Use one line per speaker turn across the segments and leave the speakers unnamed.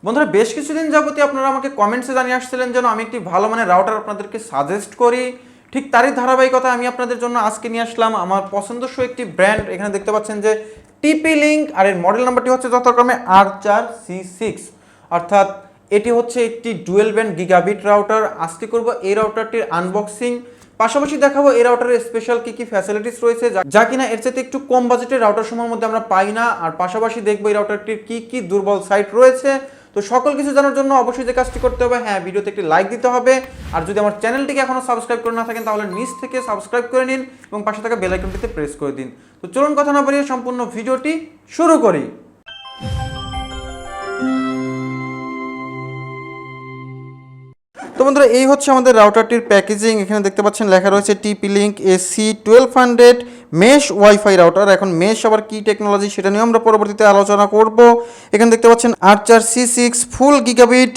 বন্ধুরা, বেশ কিছুদিন যাবতীয় আপনারা আমাকে কমেন্টসে জানিয়ে আসছিলেন যেন আমি একটি ভালো মানের রাউটার আপনাদেরকে সাজেস্ট করি। ঠিক তারই ধারাবাহিকতা আমি আপনাদের জন্য আজকে নিয়ে আসলাম আমার পছন্দসই একটি ব্র্যান্ড। এখানে দেখতে পাচ্ছেন যে টিপি লিঙ্ক, আর এর মডেল নাম্বারটি হচ্ছে যথাক্রমে R4C6, অর্থাৎ এটি হচ্ছে একটি ডুয়েল ব্যান্ড গিগাবিট রাউটার। আজকে করব এই রাউটারটির আনবক্সিং, পাশাপাশি দেখাবো এই রাউটারের স্পেশাল কি কি ফ্যাসিলিটিস রয়েছে যা কিনা এর চাইতে একটু কম বাজেটের রাউটার সমূহের মধ্যে আমরা পাই না। আর পাশাপাশি দেখবো এই রাউটারটির কি কি দুর্বল সাইট রয়েছে। তো সকল কিছু জানার জন্য অবশ্যই যে কাজটি করতে হবে, হ্যাঁ, ভিডিওতে একটি লাইক দিতে হবে। আর যদি আমার চ্যানেলটিকে এখনো সাবস্ক্রাইব করে না থাকেন তাহলে নিচ থেকে সাবস্ক্রাইব করে নিন এবং পাশে থাকা বেল আইকনটিতে প্রেস করে দিন। তো চলুন কথা না বাড়িয়ে সম্পূর্ণ ভিডিওটি শুরু করি। তো বন্ধুরা, এই হচ্ছে আমাদের রাউটারটির প্যাকেজিং। এখানে দেখতে পাচ্ছেন লেখা রয়েছে টিপি link AC1200 mesh wifi router. এখন মেশ আবার কি টেকনোলজি সেটা নিয়ে আমরা পরবর্তীতে আলোচনা করব। এখানে দেখতে পাচ্ছেন R4C6 full gigabit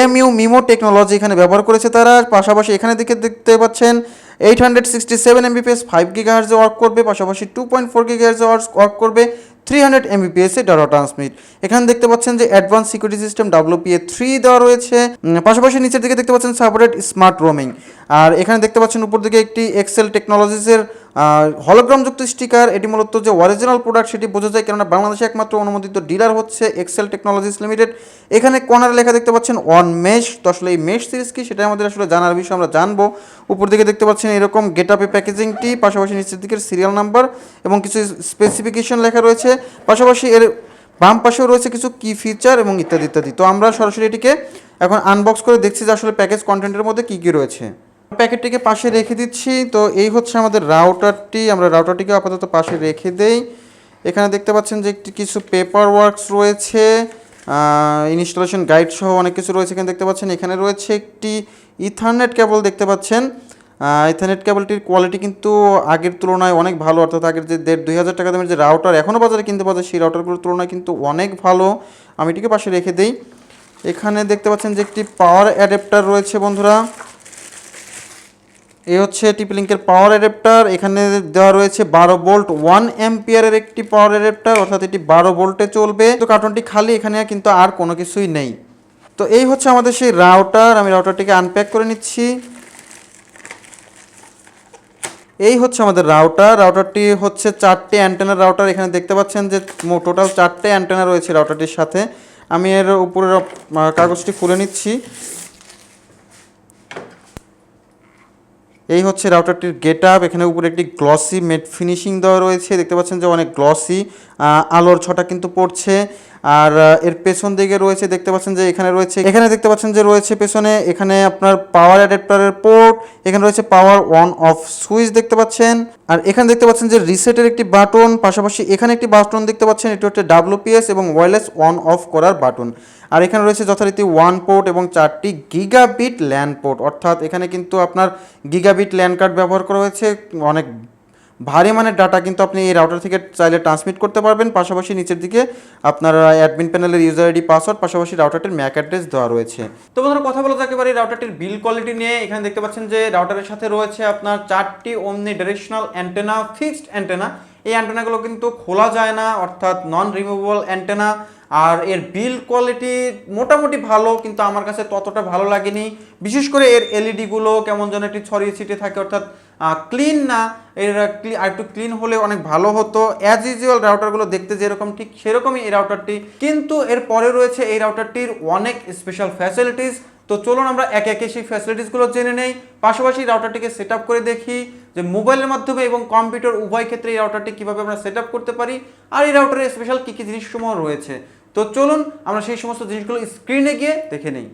MU MIMO technology এখানে ব্যবহার করেছে তারা। পাশাপাশি এখানে দেখতে পাচ্ছেন 867 Mbps 5 GHz ওয়ার্ক করবে, পাশাপাশি 2.4 GHz ওয়ার্ক করবে, 300 Mbps এ ডাটা ট্রান্সমিট। এখানে দেখতে পাচ্ছেন যে অ্যাডভান্স সিকিউরিটি সিস্টেম WPA3 দেওয়া রয়েছে। পাশাপাশি নিচের দিকে দেখতে পাচ্ছেন সাপোর্টেড স্মার্ট রোমিং। আর এখানে দেখতে পাচ্ছেন উপর দিকে একটি এক্সেল টেকনোলজিসের হলোগ্রামযুক্ত স্টিকার। এটি মূলত যে অরিজিনাল প্রোডাক্ট সেটি বোঝা যায়, কেননা বাংলাদেশে একমাত্র অনুমোদিত ডিলার হচ্ছে এক্সেল টেকনোলজিস লিমিটেড। এখানে কর্নারে লেখা দেখতে পাচ্ছেন অন মেশ। তো আসলে এই মেশ সিরিজ কি সেটা আমাদের আসলে জানার বিষয়, আমরা জানবো। উপর দিকে দেখতে পাচ্ছেন এরকম গেটআপে প্যাকেজিংটি, পাশাপাশি নিচের দিকের সিরিয়াল নাম্বার এবং কিছু স্পেসিফিকেশন লেখা রয়েছে। পাশাপাশি এর বাম পাশেও রয়েছে কিছু কি ফিচার এবং ইত্যাদি ইত্যাদি। তো আমরা সরাসরি এটিকে এখন আনবক্স করে দেখছি যে আসলে প্যাকেজ কন্টেন্টের মধ্যে কী কী রয়েছে। প্যাকেটটিকে পাশে রেখে দিচ্ছি। তো এই হচ্ছে আমাদের রাউটারটি। আমরা রাউটারটিকে আপাতত পাশে রেখে দেই। এখানে দেখতে পাচ্ছেন যে একটি কিছু পেপার ওয়ার্কস রয়েছে, ইনস্টলেশন গাইড সহ অনেক কিছু রয়েছে। এখানে দেখতে পাচ্ছেন এখানে রয়েছে একটি ইথারনেট কেবল দেখতে পাচ্ছেন। ইথারনেট কেবলটির কোয়ালিটি কিন্তু আগের তুলনায় অনেক ভালো, অর্থাৎ আগের যে 1,500 টাকা দামের যে রাউটার এখনও বাজারে কিনতে পাওয়া যায় সেই রাউটারগুলোর তুলনায় কিন্তু অনেক ভালো। আমি এটিকে পাশে রেখে দিই। এখানে দেখতে পাচ্ছেন যে একটি পাওয়ার অ্যাডাপ্টার রয়েছে বন্ধুরা। এই হচ্ছে টিপি লিঙ্কের পাওয়ার অ্যাডাপ্টার। এখানে দেওয়া রয়েছে 12 ভোল্ট 1 অ্যাম্পিয়ারের একটি পাওয়ার অ্যাডাপ্টার, অর্থাৎ এটি 12 ভোল্টে চলবে। তো কার্টনটি খালি, এখানে কিন্তু আর কোনো কিছুই নেই। তো এই হচ্ছে আমাদের সেই রাউটার। আমি রাউটারটিকে আনপ্যাক করে নিচ্ছি। এই হচ্ছে আমাদের রাউটারটি হচ্ছে 4টে অ্যান্টেনার রাউটার। এখানে দেখতে পাচ্ছেন যে টোটাল 4টে অ্যান্টেনা রয়েছে রাউটারটির সাথে। আমি এর উপরের কাগজটি খুলে নিচ্ছি। এই হচ্ছে রাউটারটির গেটআপ। এখানে উপরে একটি গ্লসি ম্যাট ফিনিশিং দেওয়া রয়েছে, দেখতে পাচ্ছেন যে অনেক গ্লসি, আলোর ছটা কিন্তু পড়ছে। আর এর পেছন দিকে রয়েছে দেখতে পাচ্ছেন যে এখানে দেখতে পাচ্ছেন যে রয়েছে পেছনে এখানে আপনার পাওয়ার অ্যাডাপ্টারের পোর্ট, এখানে রয়েছে পাওয়ার অন অফ সুইচ দেখতে পাচ্ছেন। আর এখানে দেখতে পাচ্ছেন যে রিসেটের একটি বাটন, পাশাপাশি এখানে একটি বাটন দেখতে পাচ্ছেন, এটি হচ্ছে WPS এবং ওয়্যারলেস অন অফ করার বাটন। আর এখানে রয়েছে যথারীতি 1 পোর্ট এবং 4টি গিগাবিট ল্যান পোর্ট, অর্থাৎ এখানে কিন্তু আপনার গিগাবিট ল্যান কার্ড ব্যবহার করা হয়েছে। অনেক ভারী মানের ডাটা কিন্তু আপনি এই রাউটার থেকে চাইলে ট্রান্সমিট করতে পারবেন। পাশাপাশি নিচের দিকে আপনার অ্যাডমিন প্যানেলের ইউজার আইডি পাসওয়ার্ড, পাশাপাশি রাউটারটির ম্যাক অ্যাড্রেস দেওয়া রয়েছে। তো বন্ধুরা, কথা বলা যাক এবারে রাউটারটির বিল কোয়ালিটি নিয়ে। এখানে দেখতে পাচ্ছেন যে রাউটারের সাথে রয়েছে আপনার 4টি ওমনি ডাইরেকশনাল অ্যান্টেনা, ফিক্সড অ্যান্টেনা। এই অ্যান্টেনাগুলো কিন্তু খোলা যায় না, অর্থাৎ নন রিমুভেবল অ্যান্টেনা। আর এর বিল কোয়ালিটি মোটামুটি ভালো, কিন্তু আমার কাছে ততটা ভালো লাগেনি। বিশেষ করে এর এলইডিগুলো কেমন যেন একটি ছড়িয়ে ছিটিয়ে থাকে, অর্থাৎ ক্লিন না। এর আর একটু ক্লিন হলে অনেক ভালো হতো। অ্যাজ ইউজুয়াল রাউটারগুলো দেখতে যেরকম ঠিক সেরকমই এই রাউটারটি, কিন্তু এর পরে রয়েছে এই রাউটারটির অনেক স্পেশাল ফ্যাসিলিটিস। তো চলুন আমরা একে একে সেই ফ্যাসিলিটিসগুলো জেনে নেই, পাশাপাশি রাউটারটিকে সেট আপ করে দেখি যে মোবাইলের মাধ্যমে এবং কম্পিউটার উভয় ক্ষেত্রে এই রাউটারটি কীভাবে আমরা সেট আপ করতে পারি, আর এই রাউটারের স্পেশাল কী কী জিনিসসমূহ রয়েছে। তো চলুন আমরা সেই সমস্ত জিনিসগুলো স্ক্রিনে গিয়ে দেখে নেই।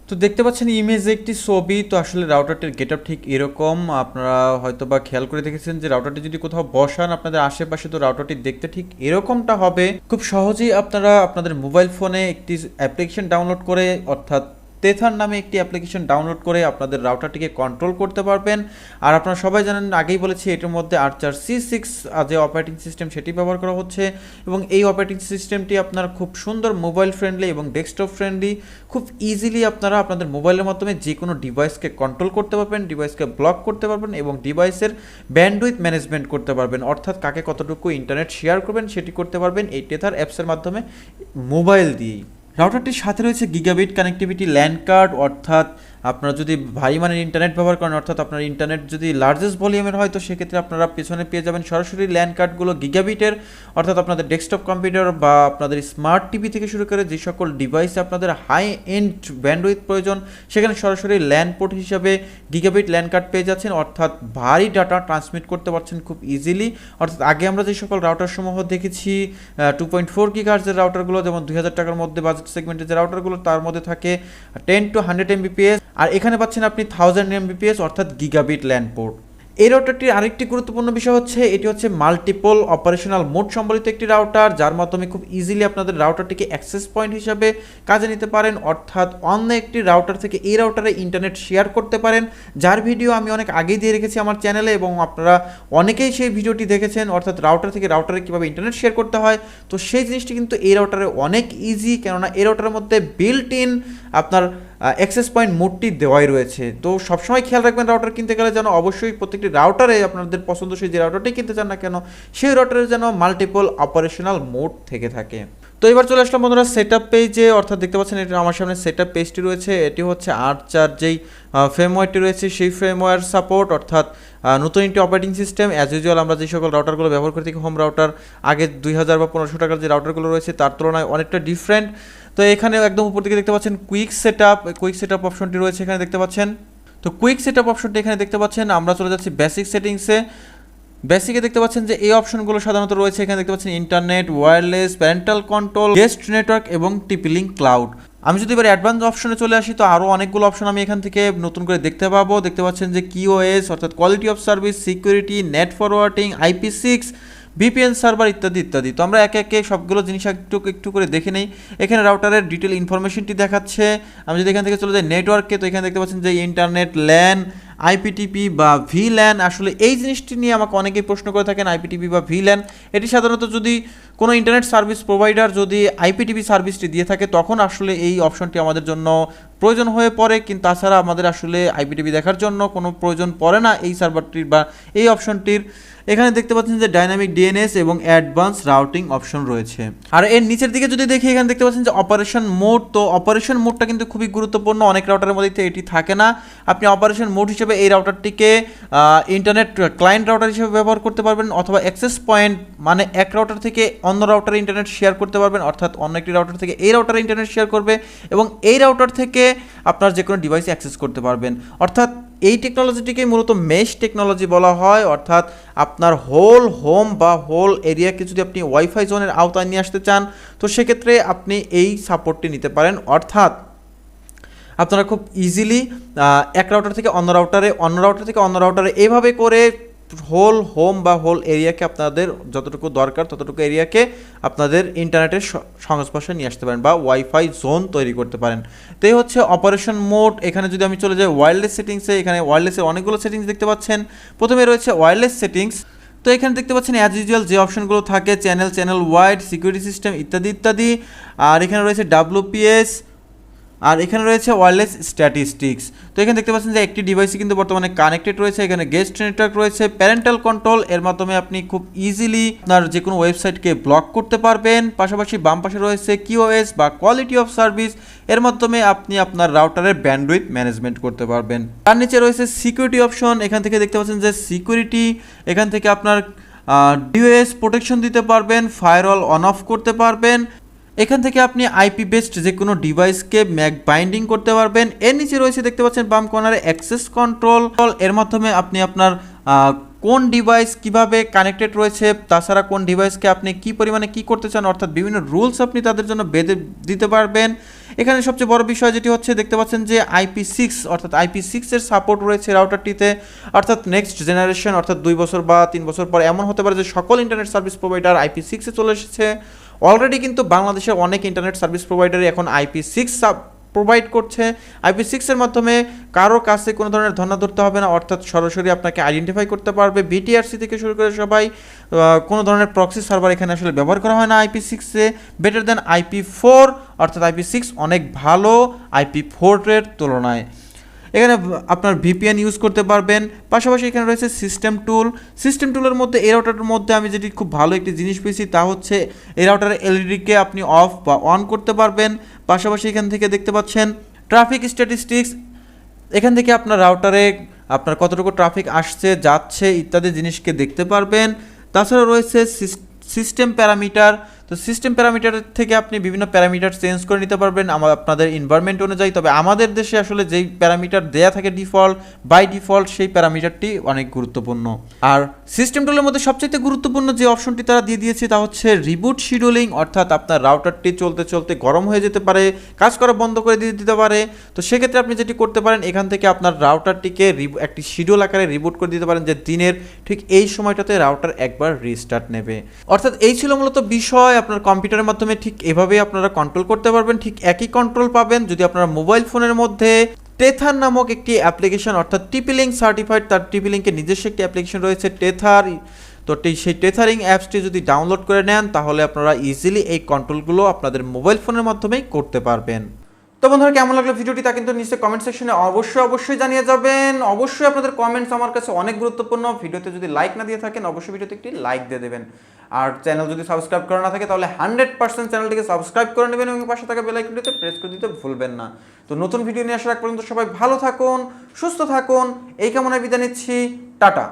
তো দেখতে পাচ্ছেন ইমেজে একটি ছবি। তো আসলে রাউটারটির গেটআপ ঠিক এরকম। আপনারা হয়তো বা খেয়াল করে দেখেছেন যে রাউটারটি যদি কোথাও বসান আপনাদের আশেপাশে, তো রাউটারটি দেখতে ঠিক এরকমটা হবে। খুব সহজেই আপনারা আপনাদের মোবাইল ফোনে একটি অ্যাপ্লিকেশন ডাউনলোড করে, অর্থাৎ তেথার নামে একটি অ্যাপ্লিকেশন ডাউনলোড করে আপনাদের রাউটারটিকে কন্ট্রোল করতে পারবেন। আর আপনারা সবাই জানেন, আগেই বলেছি, এটার মধ্যে R4C6 যে অপারেটিং সিস্টেম সেটি ব্যবহার করা হচ্ছে। এবং এই অপারেটিং সিস্টেমটি আপনার খুব সুন্দর মোবাইল ফ্রেন্ডলি এবং ডেস্কটপ ফ্রেন্ডলি। খুব ইজিলি আপনারা আপনাদের মোবাইলের মাধ্যমে যে কোনো ডিভাইসকে কন্ট্রোল করতে পারবেন, ডিভাইসকে ব্লক করতে পারবেন এবং ডিভাইসের ব্যান্ডউইথ ম্যানেজমেন্ট করতে পারবেন, অর্থাৎ কাকে কতটুকু ইন্টারনেট শেয়ার করবেন সেটি করতে পারবেন এই টেথার অ্যাপসের মাধ্যমে মোবাইল দিয়েই।
রাউটারটির সাথে রয়েছে গিগাবিট কানেক্টিভিটি ল্যান কার্ড, অর্থাৎ আপনারা যদি ভারী মানের ইন্টারনেট ব্যবহার করেন, অর্থাৎ আপনার ইন্টারনেট যদি লার্জেস্ট ভলিউমের হয়, তো সেক্ষেত্রে আপনারা পেছনে পেয়ে যাবেন সরাসরি ল্যান কার্ডগুলো গিগাবিটের, অর্থাৎ আপনাদের ডেস্কটপ কম্পিউটার বা আপনাদের স্মার্ট টিভি থেকে শুরু করে যে সকল ডিভাইসে আপনাদের হাই এন্ড ব্যান্ডউইথ প্রয়োজন, সেখানে সরাসরি ল্যান পোর্ট হিসাবে গিগাবিট ল্যান কার্ড পেয়ে যাচ্ছেন, অর্থাৎ ভারী ডাটা ট্রান্সমিট করতে পারছেন খুব ইজিলি। অর্থাৎ আগে আমরা যে সকল রাউটার সমূহ দেখেছি 2.4 গিগাহার্টজের রাউটারগুলো, যেমন 2000 টাকার মধ্যে বাজেট সেগমেন্টের যে রাউটারগুলো, তার মধ্যে থাকে 10 to 100 Mbps, আর এখানে পাচ্ছেন আপনি 1000 Mbps অর্থাৎ গিগাবিট ল্যান পোর্ট। এই রাউটারটির আরেকটি গুরুত্বপূর্ণ বিষয় হচ্ছে এটি হচ্ছে মাল্টিপল অপারেশনাল মোড সম্বলিত একটি রাউটার, যার মাধ্যমে খুব ইজিলি আপনাদের রাউটারটিকে অ্যাক্সেস পয়েন্ট হিসাবে কাজে নিতে পারেন, অর্থাৎ অন্য একটি রাউটার থেকে এই রাউটারে ইন্টারনেট শেয়ার করতে পারেন, যার ভিডিও আমি অনেক আগেই দিয়ে রেখেছি আমার চ্যানেলে এবং আপনারা অনেকেই সেই ভিডিওটি দেখেছেন, অর্থাৎ রাউটার থেকে রাউটারে কীভাবে ইন্টারনেট শেয়ার করতে হয়। তো সেই জিনিসটি কিন্তু এই রাউটারে অনেক ইজি, কেননা এই রাউটারের মধ্যে বিল্ট ইন আপনার অ্যাক্সেস পয়েন্ট মোডটি দেওয়াই রয়েছে। তো সবসময় খেয়াল রাখবেন রাউটার কিনতে গেলে যেন অবশ্যই প্রত্যেকটি রাউটারে আপনাদের পছন্দসই যে রাউটারটি কিনতে চান না কেন, সেই রাউটারে যেন মাল্টিপল অপারেশনাল মোড থেকে থাকে। তো এবার চলে আসলাম বন্ধুরা সেটআপ পেজে, অর্থাৎ দেখতে পাচ্ছেন এটা আমার সামনে সেটআপ পেজটি রয়েছে। এটি হচ্ছে আর্চার যেই ফ্রেমওয়্যারটি রয়েছে সেই ফ্রেমওয়্যার সাপোর্ট, অর্থাৎ নতুন একটি অপারেটিং সিস্টেম। অ্যাজ ইউজুয়াল আমরা যে সকল রাউটারগুলো ব্যবহার করে থাকি হোম রাউটার, আগে 2000 বা 1500 টাকার যে রাউটারগুলো রয়েছে তার তুলনায় অনেকটা ডিফারেন্ট। তো এখানে একদম উপর দিকে দেখতে পাচ্ছেন কুইক সেটআপ অপশনটি রয়েছে এখানে দেখতে পাচ্ছেন। তো কুইক সেটআপ অপশনটি এখানে দেখতে পাচ্ছেন। আমরা চলে যাচ্ছি বেসিক সেটিংসে। বেসিকে দেখতে পাচ্ছেন যে এই অপশনগুলো সাধারণত রয়েছে। এখানে দেখতে পাচ্ছেন internet, wireless, parental control, guest network এবং টিপি-লিঙ্ক ক্লাউড। আমি যদি এবার অ্যাডভান্স অপশনে চলে আসি, তো আরও অনেকগুলো অপশন আমি এখান থেকে নতুন করে দেখতে পাবো। দেখতে পাচ্ছেন যে কিওএস অর্থাৎ quality of service, security, net forwarding, IP6, VPN server ইত্যাদি ইত্যাদি। তো আমরা একে একে সবগুলো জিনিস একটু করে দেখে নেই। এখানে রাউটারের ডিটেল ইনফরমেশনটি দেখাচ্ছে। আমি যদি এখান থেকে চলে যাই নেটওয়ার্কে, তো এখানে দেখতে পাচ্ছেন যে ইন্টারনেট, ল্যান, IPTP বা VLAN। আসলে এই জিনিসটি নিয়ে আমাকে অনেকেই প্রশ্ন করে থাকেন, IPTP বা VLAN। এটি সাধারণত যদি কোনো ইন্টারনেট সার্ভিস প্রোভাইডার যদি IPTP সার্ভিসটি দিয়ে থাকে, তখন আসলে এই অপশনটি আমাদের জন্য প্রয়োজন হয়ে পড়ে, কিন্তু তাছাড়া আমাদের আসলে IPTP দেখার জন্য কোনো প্রয়োজন পড়ে না এই সার্ভারটির বা এই অপশনটির। এখানে দেখতে পাচ্ছেন যে ডাইনামিক DNS এবং অ্যাডভান্স রাউটিং অপশন রয়েছে। আর এর নিচের দিকে যদি দেখি, এখানে দেখতে পাচ্ছেন যে অপারেশন মোড। তো অপারেশন মোডটা কিন্তু খুবই গুরুত্বপূর্ণ, অনেক রাউটারের মধ্যে এটি থাকে না। আপনি অপারেশন মোড হিসেবে এই রাউটারটিকে ইন্টারনেট ক্লায়েন্ট রাউটার হিসেবে ব্যবহার করতে পারবেন, অথবা অ্যাক্সেস পয়েন্ট মানে এক রাউটার থেকে অন্য রাউটারে ইন্টারনেট শেয়ার করতে পারবেন, অর্থাৎ অন্য একটি রাউটার থেকে এই রাউটারে ইন্টারনেট শেয়ার করবে এবং এই রাউটার থেকে আপনার যে কোনো ডিভাইসে অ্যাক্সেস করতে পারবেন। অর্থাৎ এই টেকনোলজিটিকে মূলত মেশ টেকনোলজি বলা হয়, অর্থাৎ আপনার হোল হোম বা হোল এরিয়াকে যদি আপনি ওয়াইফাই জোনের আওতায় নিয়ে আসতে চান, তো সেক্ষেত্রে আপনি এই সাপোর্টটি নিতে পারেন। অর্থাৎ আপনারা খুব ইজিলি এক রাউটার থেকে অন্য রাউটারে এইভাবে করে হোল হোম বা হোল এরিয়াকে আপনাদের যতটুকু দরকার ততটুকু এরিয়াকে আপনাদের ইন্টারনেটের সংস্পর্শে নিয়ে আসতে পারেন বা ওয়াইফাই জোন তৈরি করতে পারেন। তো এই হচ্ছে অপারেশন মোড। এখানে যদি আমি চলে যাই ওয়্যারলেস সেটিংসে, এখানে ওয়্যারলেসের অনেকগুলো সেটিংস দেখতে পাচ্ছেন। প্রথমে রয়েছে ওয়্যারলেস সেটিংস। তো এখানে দেখতে পাচ্ছেন অ্যাজ ইউজুয়াল যে অপশনগুলো থাকে, চ্যানেল ওয়াইড, সিকিউরিটি সিস্টেম ইত্যাদি ইত্যাদি। আর এখানে রয়েছে WPS, আর এখানে রয়েছে ওয়্যারলেস স্ট্যাটিস্টিক্স। তো এখানে দেখতে পাচ্ছেন যে একটি ডিভাইসে কিন্তু বর্তমানে কানেক্টেড রয়েছে। এখানে গেস্ট নেটওয়ার্ক রয়েছে, প্যারেন্টাল কন্ট্রোল, এর মাধ্যমে আপনি খুব ইজিলি আপনার যে কোনো ওয়েবসাইটকে ব্লক করতে পারবেন। পাশাপাশি বাম পাশে রয়েছে কিওএস বা কোয়ালিটি অফ সার্ভিস, এর মাধ্যমে আপনি আপনার রাউটারের ব্যান্ডউইথ ম্যানেজমেন্ট করতে পারবেন। তার নিচে রয়েছে সিকিউরিটি অপশন। এখান থেকে দেখতে পাচ্ছেন যে সিকিউরিটি, এখান থেকে আপনার ডিওএস প্রোটেকশন দিতে পারবেন, ফায়ারওয়াল অন অফ করতে পারবেন। এখান থেকে আপনি IP বেসড যে কোনো ডিভাইসকে ম্যাক বাইন্ডিং করতে পারবেন। এর নিচে রয়েছে দেখতে পাচ্ছেন বাম কর্নারে অ্যাক্সেস কন্ট্রোল, এর মাধ্যমে আপনি আপনার কোন ডিভাইস কিভাবে কানেক্টেড রয়েছে, তাছাড়া কোন ডিভাইসকে আপনি কি পরিমাণে কি করতে চান, অর্থাৎ বিভিন্ন রুলস আপনি তাদের জন্য বেঁধে দিতে পারবেন। এখানে সবচেয়ে বড় বিষয় যেটি হচ্ছে দেখতে পাচ্ছেন যে IP6 অর্থাৎ IP6 এর সাপোর্ট রয়েছে রাউটারটিতে, অর্থাৎ নেক্সট জেনারেশন অর্থাৎ 2 বছর বা 3 বছর পর এমন হতে পারে যে সকল ইন্টারনেট সার্ভিস প্রোভাইডার IP6 এ চলে এসেছে। অলরেডি কিন্তু বাংলাদেশের অনেক ইন্টারনেট সার্ভিস প্রোভাইডারই এখন IP6 প্রোভাইড করছে। IP6 এর মাধ্যমে কারো কাছে কোনো ধরনের ধর্ণা ধরতে হবে না, অর্থাৎ সরাসরি আপনাকে আইডেন্টিফাই করতে পারবে। BTRC থেকে শুরু করে সবাই কোনো ধরনের প্রক্সি সার্ভার এখানে আসলে ব্যবহার করা হয় না IP6 এ। বেটার দেন IP4, অর্থাৎ IP6 অনেক ভালো IP4 এর তুলনায়। এখানে আপনার ভিপিএন ইউজ করতে পারবেন। পাশাপাশি এখানে রয়েছে সিস্টেম টুল। সিস্টেম টুলের মধ্যে এই রাউটারের মধ্যে আমি যেটি খুব ভালো একটি জিনিস পেয়েছি তা হচ্ছে এই রাউটারের এলইডিকে আপনি অফ বা অন করতে পারবেন। পাশাপাশি এখান থেকে দেখতে পাচ্ছেন ট্রাফিক স্ট্যাটিস্টিক্স, এখান থেকে আপনার রাউটারে আপনার কতটুকু ট্রাফিক আসছে যাচ্ছে ইত্যাদি জিনিসকে দেখতে পারবেন। তাছাড়া রয়েছে সিস্টেম প্যারামিটার। তো সিস্টেম প্যারামিটার থেকে আপনি বিভিন্ন প্যারামিটার চেঞ্জ করে নিতে পারবেন আপনাদের এনভায়রনমেন্ট অনুযায়ী। তবে আমাদের দেশে আসলে যেই প্যারামিটার দেয়া থাকে বাই ডিফল্ট সেই প্যারামিটারটি অনেক গুরুত্বপূর্ণ। আর সিস্টেম টুলের মধ্যে সবচেয়ে গুরুত্বপূর্ণ যে অপশনটি তারা দিয়ে দিয়েছে তা হচ্ছে রিবুট শিডিউলিং, অর্থাৎ আপনার রাউটারটি চলতে চলতে গরম হয়ে যেতে পারে, কাজ করা বন্ধ করে দিতে পারে। তো সেক্ষেত্রে আপনি যেটি করতে পারেন এখান থেকে আপনার রাউটারটিকে একটি শিডিউল আকারে রিবুট করে দিতে পারেন যে দিনের ঠিক এই সময়টাতে রাউটার একবার রিস্টার্ট নেবে। অর্থাৎ এই ছিল মূলত বিষয়। আপনার কম্পিউটারের মাধ্যমে ঠিক এভাবেই আপনারা কন্ট্রোল করতে পারবেন। ঠিক একই কন্ট্রোল পাবেন যদি আপনারা মোবাইল ফোনের মধ্যে টেথার নামক একটি অ্যাপ্লিকেশন, অর্থাৎ টিপি-লিঙ্ক সার্টিফাইড, তার টিপি-লিঙ্কের নিজস্ব একটি অ্যাপ্লিকেশন রয়েছে টেথার। তো সেই টেথারিং অ্যাপসটি যদি ডাউনলোড করে নেন তাহলে আপনারা ইজিলি এই কন্ট্রোলগুলো আপনাদের মোবাইল ফোনের মাধ্যমেই করতে পারবেন। তো বন্ধুরা, কেমন লাগলো ভিডিওটি তা কিন্তু নিশ্চয়ই কমেন্ট সেকশনে অবশ্যই জানিয়ে যাবেন। অবশ্যই আপনাদের কমেন্টস আমার কাছে অনেক গুরুত্বপূর্ণ। ভিডিওতে যদি লাইক না দিয়ে থাকেন অবশ্যই ভিডিওতে একটি লাইক দিয়ে দেবেন। আর চ্যানেল যদি সাবস্ক্রাইব করা না থাকে তাহলে 100% চ্যানেলটিকে সাবস্ক্রাইব করে নেবেন এবং পাশে থাকা বেল আইকনটিতে প্রেস করে দিতে ভুলবেন না। তো নতুন ভিডিও নিয়ে আসার আগ পর্যন্ত সবাই ভালো থাকুন, সুস্থ থাকুন, এই কামনায় বিদায় নিচ্ছি। টাটা।